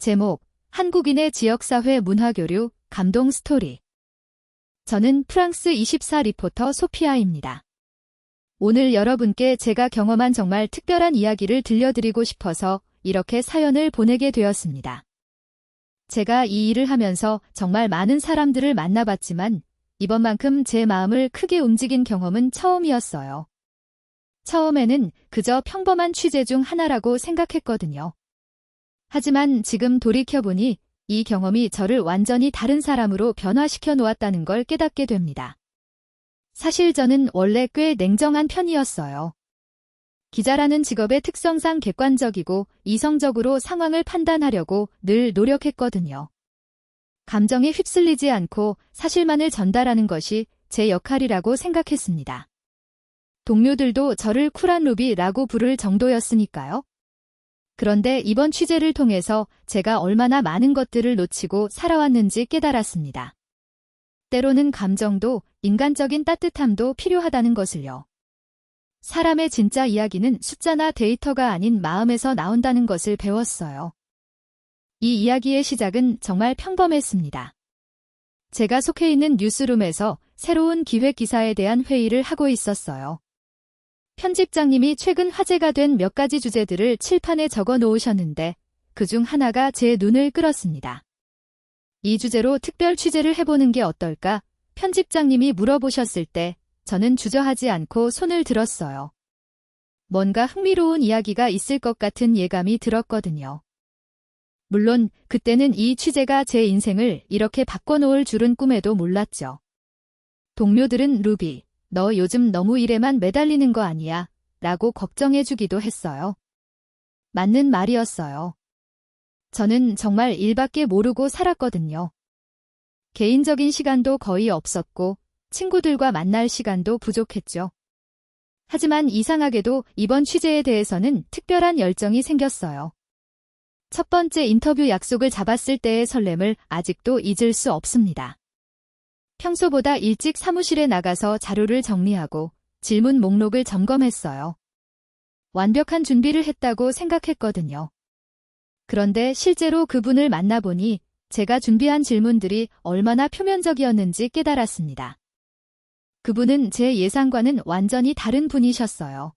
제목, 한국인의 지역사회 문화교류, 감동 스토리. 저는 프랑스 24 리포터 소피아입니다. 오늘 여러분께 제가 경험한 정말 특별한 이야기를 들려드리고 싶어서 이렇게 사연을 보내게 되었습니다. 제가 이 일을 하면서 정말 많은 사람들을 만나봤지만 이번만큼 제 마음을 크게 움직인 경험은 처음이었어요. 처음에는 그저 평범한 취재 중 하나라고 생각했거든요. 하지만 지금 돌이켜보니 이 경험이 저를 완전히 다른 사람으로 변화시켜 놓았다는 걸 깨닫게 됩니다. 사실 저는 원래 꽤 냉정한 편이었어요. 기자라는 직업의 특성상 객관적이고 이성적으로 상황을 판단하려고 늘 노력했거든요. 감정에 휩쓸리지 않고 사실만을 전달하는 것이 제 역할이라고 생각했습니다. 동료들도 저를 쿨한 루비라고 부를 정도였으니까요. 그런데 이번 취재를 통해서 제가 얼마나 많은 것들을 놓치고 살아왔는지 깨달았습니다. 때로는 감정도 인간적인 따뜻함도 필요하다는 것을요. 사람의 진짜 이야기는 숫자나 데이터가 아닌 마음에서 나온다는 것을 배웠어요. 이 이야기의 시작은 정말 평범했습니다. 제가 속해 있는 뉴스룸에서 새로운 기획 기사에 대한 회의를 하고 있었어요. 편집장님이 최근 화제가 된 몇 가지 주제들을 칠판에 적어 놓으셨는데 그중 하나가 제 눈을 끌었습니다. 이 주제로 특별 취재를 해보는 게 어떨까? 편집장님이 물어보셨을 때 저는 주저하지 않고 손을 들었어요. 뭔가 흥미로운 이야기가 있을 것 같은 예감이 들었거든요. 물론 그때는 이 취재가 제 인생을 이렇게 바꿔놓을 줄은 꿈에도 몰랐죠. 동료들은 루비, 너 요즘 너무 일에만 매달리는 거 아니야? 라고 걱정해주기도 했어요. 맞는 말이었어요. 저는 정말 일밖에 모르고 살았거든요. 개인적인 시간도 거의 없었고 친구들과 만날 시간도 부족했죠. 하지만 이상하게도 이번 취재에 대해서는 특별한 열정이 생겼어요. 첫 번째 인터뷰 약속을 잡았을 때의 설렘을 아직도 잊을 수 없습니다. 평소보다 일찍 사무실에 나가서 자료를 정리하고 질문 목록을 점검했어요. 완벽한 준비를 했다고 생각했거든요. 그런데 실제로 그분을 만나보니 제가 준비한 질문들이 얼마나 표면적이었는지 깨달았습니다. 그분은 제 예상과는 완전히 다른 분이셨어요.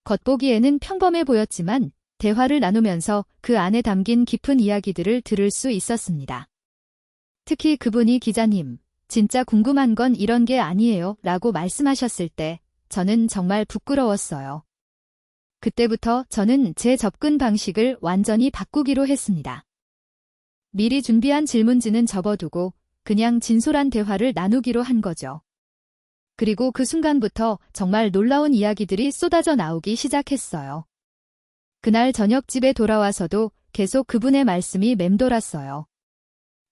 겉보기에는 평범해 보였지만 대화를 나누면서 그 안에 담긴 깊은 이야기들을 들을 수 있었습니다. 특히 그분이 기자님, 진짜 궁금한 건 이런 게 아니에요 라고 말씀하셨을 때 저는 정말 부끄러웠어요. 그때부터 저는 제 접근 방식을 완전히 바꾸기로 했습니다. 미리 준비한 질문지는 접어두고 그냥 진솔한 대화를 나누기로 한 거죠. 그리고 그 순간부터 정말 놀라운 이야기들이 쏟아져 나오기 시작했어요. 그날 저녁 집에 돌아와서도 계속 그분의 말씀이 맴돌았어요.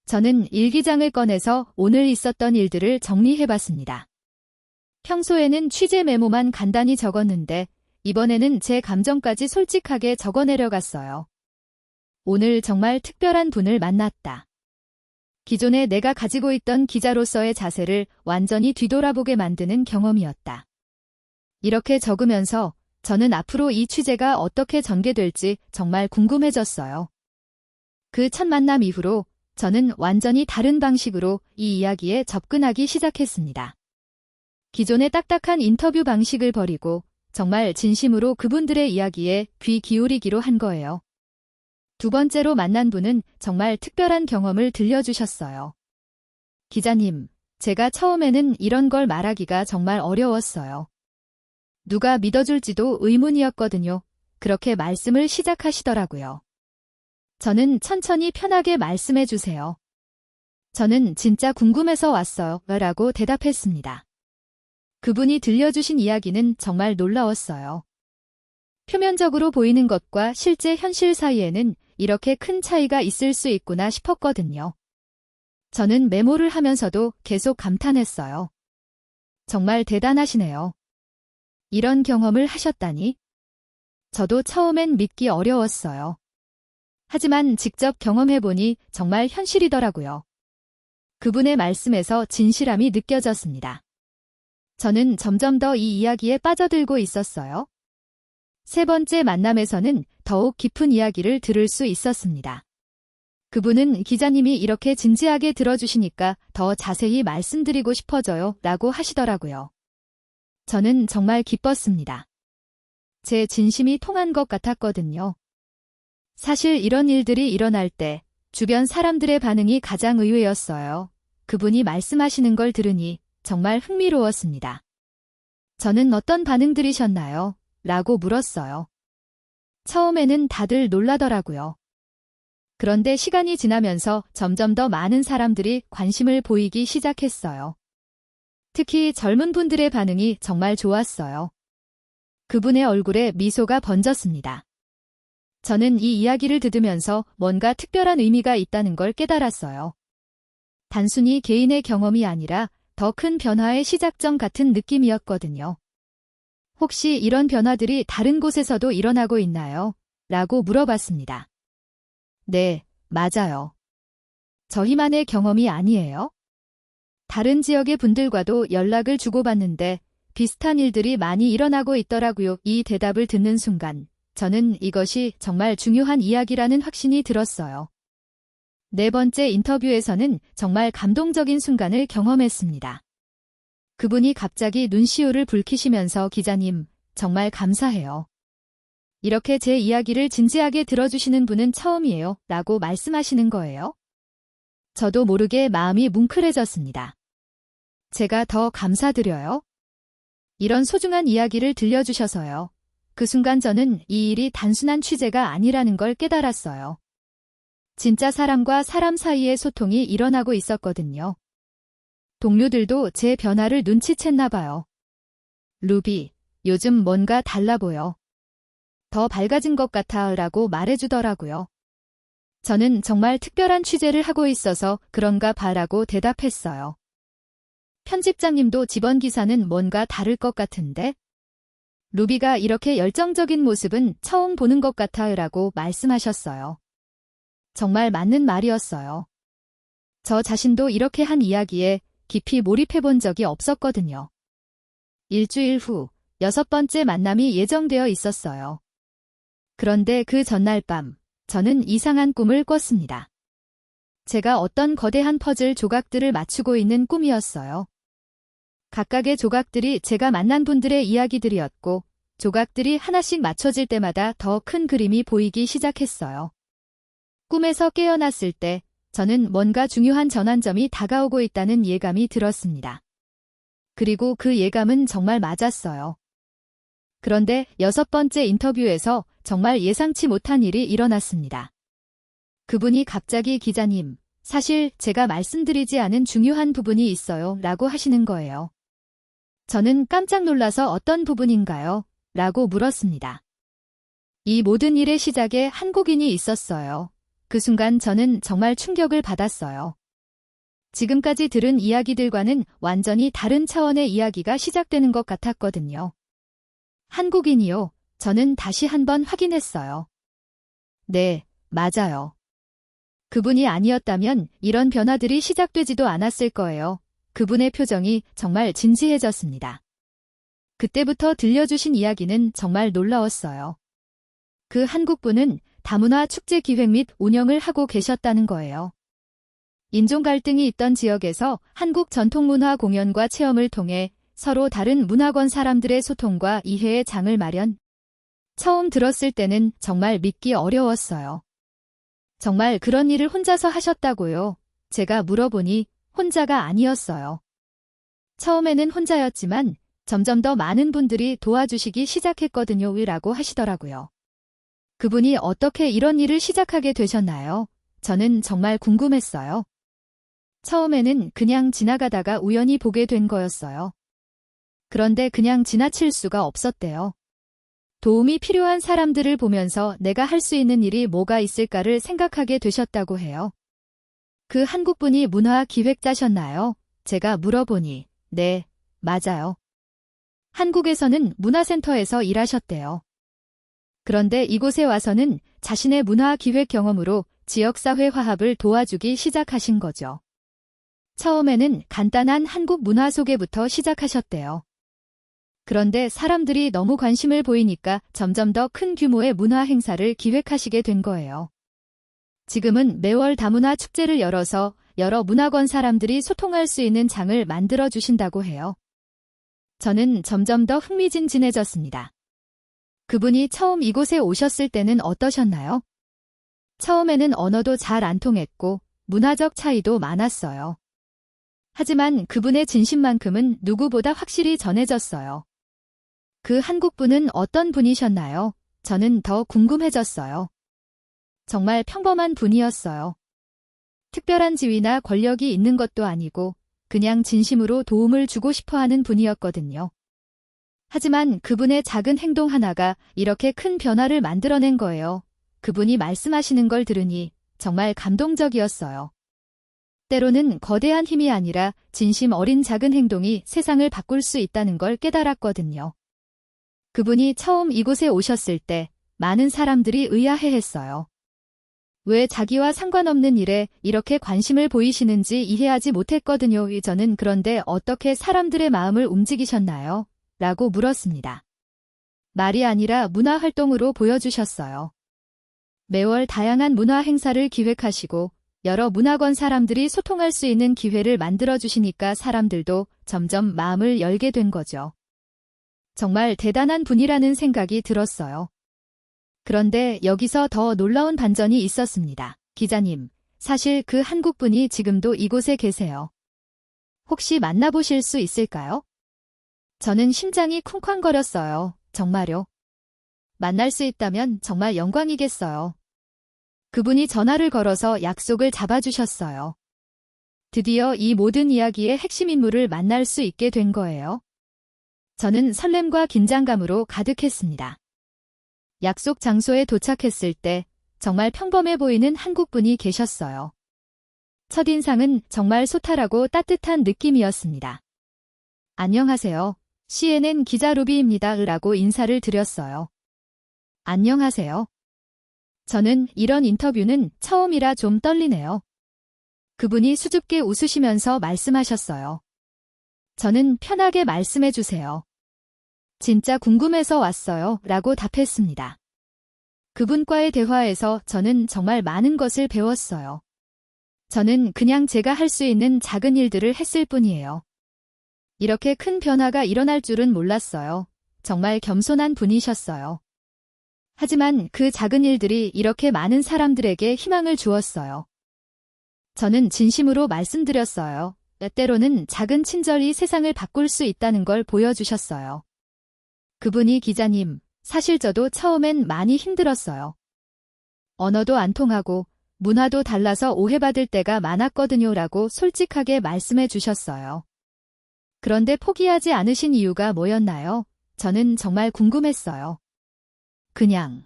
저는 일기장을 꺼내서 오늘 있었던 일들을 정리해봤습니다. 평소에는 취재 메모만 간단히 적었는데 이번에는 제 감정까지 솔직하게 적어내려갔어요. 오늘 정말 특별한 분을 만났다. 기존에 내가 가지고 있던 기자로서의 자세를 완전히 뒤돌아보게 만드는 경험이었다. 이렇게 적으면서 저는 앞으로 이 취재가 어떻게 전개될지 정말 궁금해졌어요. 그 첫 만남 이후로 저는 완전히 다른 방식으로 이 이야기에 접근하기 시작했습니다. 기존의 딱딱한 인터뷰 방식을 버리고 정말 진심으로 그분들의 이야기에 귀 기울이기로 한 거예요. 두 번째로 만난 분은 정말 특별한 경험을 들려주셨어요. 기자님, 제가 처음에는 이런 걸 말하기가 정말 어려웠어요. 누가 믿어줄지도 의문이었거든요. 그렇게 말씀을 시작하시더라고요. 저는 천천히 편하게 말씀해 주세요. 저는 진짜 궁금해서 왔어요. 라고 대답했습니다. 그분이 들려주신 이야기는 정말 놀라웠어요. 표면적으로 보이는 것과 실제 현실 사이에는 이렇게 큰 차이가 있을 수 있구나 싶었거든요. 저는 메모를 하면서도 계속 감탄했어요. 정말 대단하시네요. 이런 경험을 하셨다니? 저도 처음엔 믿기 어려웠어요. 하지만 직접 경험해보니 정말 현실이더라고요. 그분의 말씀에서 진실함이 느껴졌습니다. 저는 점점 더 이 이야기에 빠져들고 있었어요. 세 번째 만남에서는 더욱 깊은 이야기를 들을 수 있었습니다. 그분은 기자님이 이렇게 진지하게 들어주시니까 더 자세히 말씀드리고 싶어져요 라고 하시더라고요. 저는 정말 기뻤습니다. 제 진심이 통한 것 같았거든요. 사실 이런 일들이 일어날 때 주변 사람들의 반응이 가장 의외였어요. 그분이 말씀하시는 걸 들으니 정말 흥미로웠습니다. 저는 어떤 반응들이셨나요? 라고 물었어요. 처음에는 다들 놀라더라고요. 그런데 시간이 지나면서 점점 더 많은 사람들이 관심을 보이기 시작했어요. 특히 젊은 분들의 반응이 정말 좋았어요. 그분의 얼굴에 미소가 번졌습니다. 저는 이 이야기를 들으면서 뭔가 특별한 의미가 있다는 걸 깨달았어요. 단순히 개인의 경험이 아니라 더 큰 변화의 시작점 같은 느낌이었거든요. 혹시 이런 변화들이 다른 곳에서도 일어나고 있나요? 라고 물어봤습니다. 네, 맞아요. 저희만의 경험이 아니에요. 다른 지역의 분들과도 연락을 주고받는데 비슷한 일들이 많이 일어나고 있더라고요. 이 대답을 듣는 순간 저는 이것이 정말 중요한 이야기라는 확신이 들었어요. 네 번째 인터뷰에서는 정말 감동적인 순간을 경험했습니다. 그분이 갑자기 눈시울을 붉히시면서 기자님, 정말 감사해요. 이렇게 제 이야기를 진지하게 들어주시는 분은 처음이에요. 라고 말씀하시는 거예요. 저도 모르게 마음이 뭉클해졌습니다. 제가 더 감사드려요. 이런 소중한 이야기를 들려주셔서요. 그 순간 저는 이 일이 단순한 취재가 아니라는 걸 깨달았어요. 진짜 사람과 사람 사이의 소통이 일어나고 있었거든요. 동료들도 제 변화를 눈치챘나 봐요. 루비, 요즘 뭔가 달라 보여. 더 밝아진 것 같아 라고 말해주더라고요. 저는 정말 특별한 취재를 하고 있어서 그런가 봐라고 대답했어요. 편집장님도 지번 기사는 뭔가 다를 것 같은데? 루비가 이렇게 열정적인 모습은 처음 보는 것 같아 라고 말씀하셨어요. 정말 맞는 말이었어요. 저 자신도 이렇게 한 이야기에 깊이 몰입해본 적이 없었거든요. 일주일 후 6번째 만남이 예정되어 있었어요. 그런데 그 전날 밤, 저는 이상한 꿈을 꿨습니다. 제가 어떤 거대한 퍼즐 조각들을 맞추고 있는 꿈이었어요. 각각의 조각들이 제가 만난 분들의 이야기들이었고, 조각들이 하나씩 맞춰질 때마다 더 큰 그림이 보이기 시작했어요. 꿈에서 깨어났을 때 저는 뭔가 중요한 전환점이 다가오고 있다는 예감이 들었습니다. 그리고 그 예감은 정말 맞았어요. 그런데 6번째 인터뷰에서 정말 예상치 못한 일이 일어났습니다. 그분이 갑자기 기자님, 사실 제가 말씀드리지 않은 중요한 부분이 있어요 라고 하시는 거예요. 저는 깜짝 놀라서 어떤 부분인가요? 라고 물었습니다. 이 모든 일의 시작에 한국인이 있었어요. 그 순간 저는 정말 충격을 받았어요. 지금까지 들은 이야기들과는 완전히 다른 차원의 이야기가 시작되는 것 같았거든요. 한국인이요? 저는 다시 한번 확인했어요. 네, 맞아요. 그분이 아니었다면 이런 변화들이 시작되지도 않았을 거예요. 그분의 표정이 정말 진지해졌습니다. 그때부터 들려주신 이야기는 정말 놀라웠어요. 그 한국분은 다문화 축제 기획 및 운영을 하고 계셨다는 거예요. 인종 갈등이 있던 지역에서 한국 전통문화 공연과 체험을 통해 서로 다른 문화권 사람들의 소통과 이해의 장을 마련. 처음 들었을 때는 정말 믿기 어려웠어요. 정말 그런 일을 혼자서 하셨다고요? 제가 물어보니 혼자가 아니었어요. 처음에는 혼자였지만 점점 더 많은 분들이 도와주시기 시작했거든요. 라고 하시더라고요. 그분이 어떻게 이런 일을 시작하게 되셨나요? 저는 정말 궁금했어요. 처음에는 그냥 지나가다가 우연히 보게 된 거였어요. 그런데 그냥 지나칠 수가 없었대요. 도움이 필요한 사람들을 보면서 내가 할 수 있는 일이 뭐가 있을까를 생각하게 되셨다고 해요. 그 한국분이 문화 기획자셨나요? 제가 물어보니, 네, 맞아요. 한국에서는 문화센터에서 일하셨대요. 그런데 이곳에 와서는 자신의 문화 기획 경험으로 지역사회 화합을 도와주기 시작하신 거죠. 처음에는 간단한 한국 문화 소개부터 시작하셨대요. 그런데 사람들이 너무 관심을 보이니까 점점 더 큰 규모의 문화 행사를 기획하시게 된 거예요. 지금은 매월 다문화 축제를 열어서 여러 문화권 사람들이 소통할 수 있는 장을 만들어 주신다고 해요. 저는 점점 더 흥미진진해졌습니다. 그분이 처음 이곳에 오셨을 때는 어떠셨나요? 처음에는 언어도 잘 안 통했고 문화적 차이도 많았어요. 하지만 그분의 진심만큼은 누구보다 확실히 전해졌어요. 그 한국분은 어떤 분이셨나요? 저는 더 궁금해졌어요. 정말 평범한 분이었어요. 특별한 지위나 권력이 있는 것도 아니고 그냥 진심으로 도움을 주고 싶어 하는 분이었거든요. 하지만 그분의 작은 행동 하나가 이렇게 큰 변화를 만들어낸 거예요. 그분이 말씀하시는 걸 들으니 정말 감동적이었어요. 때로는 거대한 힘이 아니라 진심 어린 작은 행동이 세상을 바꿀 수 있다는 걸 깨달았거든요. 그분이 처음 이곳에 오셨을 때 많은 사람들이 의아해했어요. 왜 자기와 상관없는 일에 이렇게 관심을 보이시는지 이해하지 못했거든요. 저는 그런데 어떻게 사람들의 마음을 움직이셨나요? 라고 물었습니다. 말이 아니라 문화 활동으로 보여주셨어요. 매월 다양한 문화 행사를 기획하시고 여러 문화권 사람들이 소통할 수 있는 기회를 만들어주시니까 사람들도 점점 마음을 열게 된 거죠. 정말 대단한 분이라는 생각이 들었어요. 그런데 여기서 더 놀라운 반전이 있었습니다. 기자님, 사실 그 한국분이 지금도 이곳에 계세요. 혹시 만나보실 수 있을까요? 저는 심장이 쿵쾅거렸어요. 정말요? 만날 수 있다면 정말 영광이겠어요. 그분이 전화를 걸어서 약속을 잡아주셨어요. 드디어 이 모든 이야기의 핵심 인물을 만날 수 있게 된 거예요. 저는 설렘과 긴장감으로 가득했습니다. 약속 장소에 도착했을 때 정말 평범해 보이는 한국분이 계셨어요. 첫인상은 정말 소탈하고 따뜻한 느낌이었습니다. 안녕하세요. CNN 기자 루비입니다. 라고 인사를 드렸어요. 안녕하세요. 저는 이런 인터뷰는 처음이라 좀 떨리네요. 그분이 수줍게 웃으시면서 말씀하셨어요. 저는 편하게 말씀해 주세요. 진짜 궁금해서 왔어요. 라고 답했습니다. 그분과의 대화에서 저는 정말 많은 것을 배웠어요. 저는 그냥 제가 할 수 있는 작은 일들을 했을 뿐이에요. 이렇게 큰 변화가 일어날 줄은 몰랐어요. 정말 겸손한 분이셨어요. 하지만 그 작은 일들이 이렇게 많은 사람들에게 희망을 주었어요. 저는 진심으로 말씀드렸어요. 때로는 작은 친절이 세상을 바꿀 수 있다는 걸 보여주셨어요. 그분이 기자님, 사실 저도 처음엔 많이 힘들었어요. 언어도 안 통하고 문화도 달라서 오해받을 때가 많았거든요. 라고 솔직하게 말씀해 주셨어요. 그런데 포기하지 않으신 이유가 뭐였나요? 저는 정말 궁금했어요. 그냥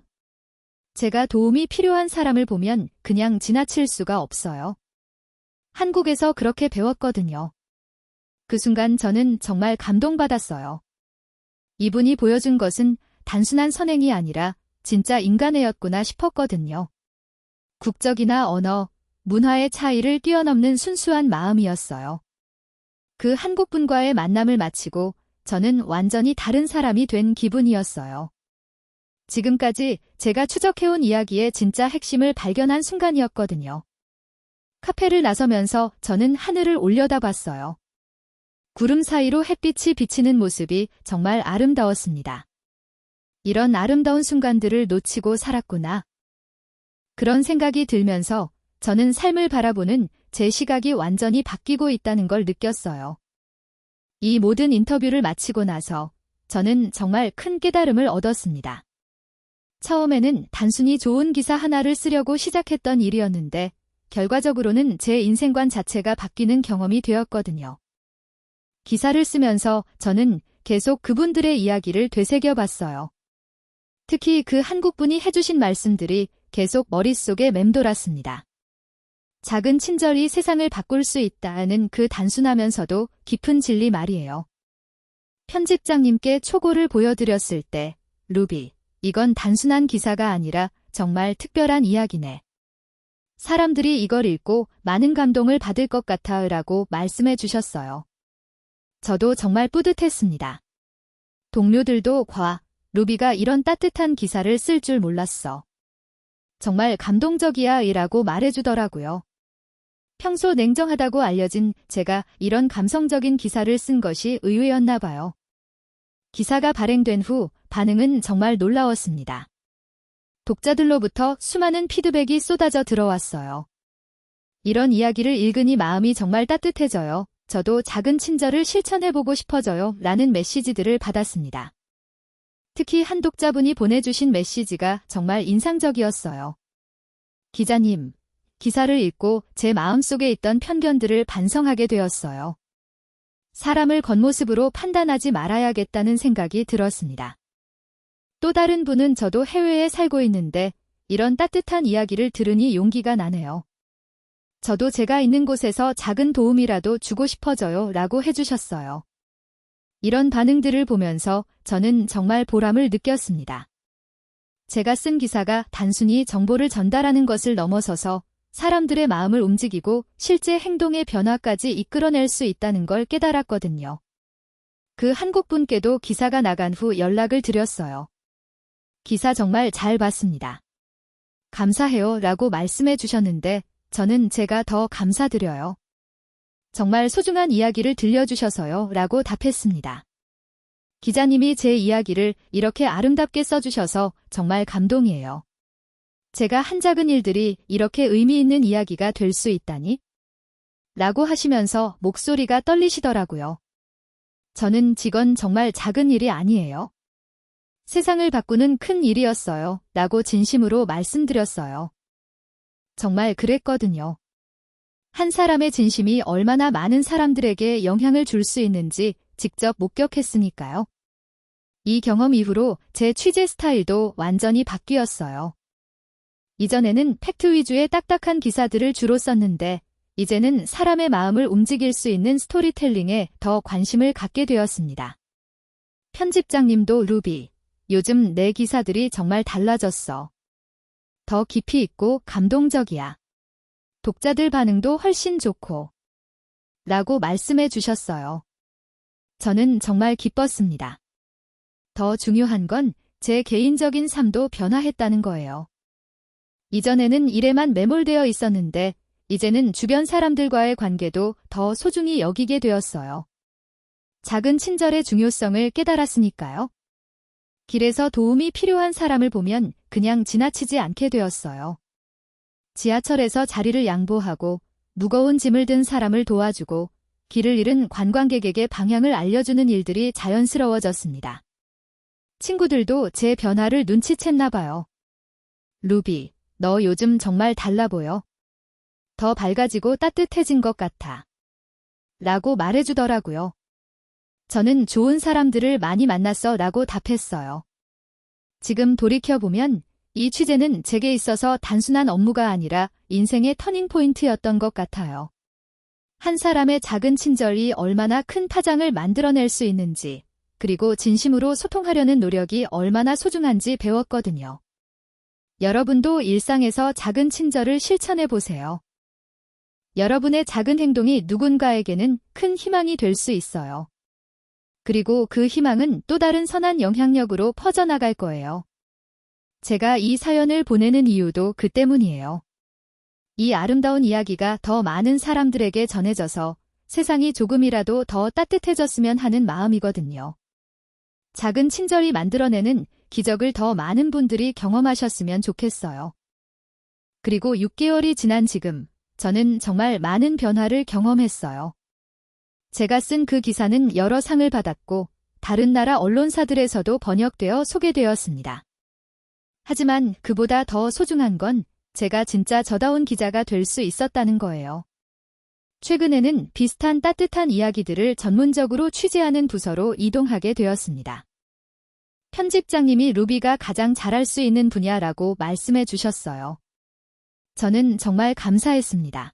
제가 도움이 필요한 사람을 보면 그냥 지나칠 수가 없어요. 한국에서 그렇게 배웠거든요. 그 순간 저는 정말 감동받았어요. 이분이 보여준 것은 단순한 선행이 아니라 진짜 인간애였구나 싶었거든요. 국적이나 언어, 문화의 차이를 뛰어넘는 순수한 마음이었어요. 그 한국분과의 만남을 마치고 저는 완전히 다른 사람이 된 기분이었어요. 지금까지 제가 추적해온 이야기의 진짜 핵심을 발견한 순간이었거든요. 카페를 나서면서 저는 하늘을 올려다봤어요. 구름 사이로 햇빛이 비치는 모습이 정말 아름다웠습니다. 이런 아름다운 순간들을 놓치고 살았구나. 그런 생각이 들면서 저는 삶을 바라보는 제 시각이 완전히 바뀌고 있다는 걸 느꼈어요. 이 모든 인터뷰를 마치고 나서 저는 정말 큰 깨달음을 얻었습니다. 처음에는 단순히 좋은 기사 하나를 쓰려고 시작했던 일이었는데 결과적으로는 제 인생관 자체가 바뀌는 경험이 되었거든요. 기사를 쓰면서 저는 계속 그분들의 이야기를 되새겨봤어요. 특히 그 한국분이 해주신 말씀들이 계속 머릿속에 맴돌았습니다. 작은 친절이 세상을 바꿀 수 있다는 그 단순하면서도 깊은 진리 말이에요. 편집장님께 초고를 보여드렸을 때, 루비, 이건 단순한 기사가 아니라 정말 특별한 이야기네. 사람들이 이걸 읽고 많은 감동을 받을 것 같아 라고 말씀해 주셨어요. 저도 정말 뿌듯했습니다. 동료들도 루비가 이런 따뜻한 기사를 쓸 줄 몰랐어. 정말 감동적이야 이라고 말해주더라고요. 평소 냉정하다고 알려진 제가 이런 감성적인 기사를 쓴 것이 의외였나 봐요. 기사가 발행된 후 반응은 정말 놀라웠습니다. 독자들로부터 수많은 피드백이 쏟아져 들어왔어요. 이런 이야기를 읽으니 마음이 정말 따뜻해져요. 저도 작은 친절을 실천해보고 싶어져요. 라는 메시지들을 받았습니다. 특히 한 독자분이 보내주신 메시지가 정말 인상적이었어요. 기자님, 기사를 읽고 제 마음속에 있던 편견들을 반성하게 되었어요. 사람을 겉모습으로 판단하지 말아야겠다는 생각이 들었습니다. 또 다른 분은 저도 해외에 살고 있는데 이런 따뜻한 이야기를 들으니 용기가 나네요. 저도 제가 있는 곳에서 작은 도움이라도 주고 싶어져요 라고 해주셨어요. 이런 반응들을 보면서 저는 정말 보람을 느꼈습니다. 제가 쓴 기사가 단순히 정보를 전달하는 것을 넘어서서 사람들의 마음을 움직이고 실제 행동의 변화까지 이끌어낼 수 있다는 걸 깨달았거든요. 그 한국 분께도 기사가 나간 후 연락을 드렸어요. 기사 정말 잘 봤습니다. 감사해요 라고 말씀해 주셨는데 저는 제가 더 감사드려요. 정말 소중한 이야기를 들려주셔서요 라고 답했습니다. 기자님이 제 이야기를 이렇게 아름답게 써주셔서 정말 감동이에요. 제가 한 작은 일들이 이렇게 의미 있는 이야기가 될 수 있다니? 라고 하시면서 목소리가 떨리시더라고요. 저는 이건 정말 작은 일이 아니에요. 세상을 바꾸는 큰 일이었어요. 라고 진심으로 말씀드렸어요. 정말 그랬거든요. 한 사람의 진심이 얼마나 많은 사람들에게 영향을 줄 수 있는지 직접 목격했으니까요. 이 경험 이후로 제 취재 스타일도 완전히 바뀌었어요. 이전에는 팩트 위주의 딱딱한 기사들을 주로 썼는데 이제는 사람의 마음을 움직일 수 있는 스토리텔링에 더 관심을 갖게 되었습니다. 편집장님도 루비, 요즘 내 기사들이 정말 달라졌어. 더 깊이 있고 감동적이야. 독자들 반응도 훨씬 좋고. 라고 말씀해 주셨어요. 저는 정말 기뻤습니다. 더 중요한 건 제 개인적인 삶도 변화했다는 거예요. 이전에는 일에만 매몰되어 있었는데 이제는 주변 사람들과의 관계도 더 소중히 여기게 되었어요. 작은 친절의 중요성을 깨달았으니까요. 길에서 도움이 필요한 사람을 보면 그냥 지나치지 않게 되었어요. 지하철에서 자리를 양보하고 무거운 짐을 든 사람을 도와주고 길을 잃은 관광객에게 방향을 알려주는 일들이 자연스러워졌습니다. 친구들도 제 변화를 눈치챘나 봐요. 루비, 너 요즘 정말 달라 보여. 더 밝아지고 따뜻해진 것 같아. 라고 말해주더라고요. 저는 좋은 사람들을 많이 만났어 라고 답했어요. 지금 돌이켜보면 이 취재는 제게 있어서 단순한 업무가 아니라 인생의 터닝포인트였던 것 같아요. 한 사람의 작은 친절이 얼마나 큰 파장을 만들어낼 수 있는지, 그리고 진심으로 소통하려는 노력이 얼마나 소중한지 배웠거든요. 여러분도 일상에서 작은 친절을 실천해보세요. 여러분의 작은 행동이 누군가에게는 큰 희망이 될 수 있어요. 그리고 그 희망은 또 다른 선한 영향력으로 퍼져나갈 거예요. 제가 이 사연을 보내는 이유도 그 때문이에요. 이 아름다운 이야기가 더 많은 사람들에게 전해져서 세상이 조금이라도 더 따뜻해졌으면 하는 마음이거든요. 작은 친절이 만들어내는 기적을 더 많은 분들이 경험하셨으면 좋겠어요. 그리고 6개월이 지난 지금, 저는 정말 많은 변화를 경험했어요. 제가 쓴 그 기사는 여러 상을 받았고, 다른 나라 언론사들에서도 번역되어 소개되었습니다. 하지만 그보다 더 소중한 건 제가 진짜 저다운 기자가 될 수 있었다는 거예요. 최근에는 비슷한 따뜻한 이야기들을 전문적으로 취재하는 부서로 이동하게 되었습니다. 편집장님이 루비가 가장 잘할 수 있는 분야라고 말씀해 주셨어요. 저는 정말 감사했습니다.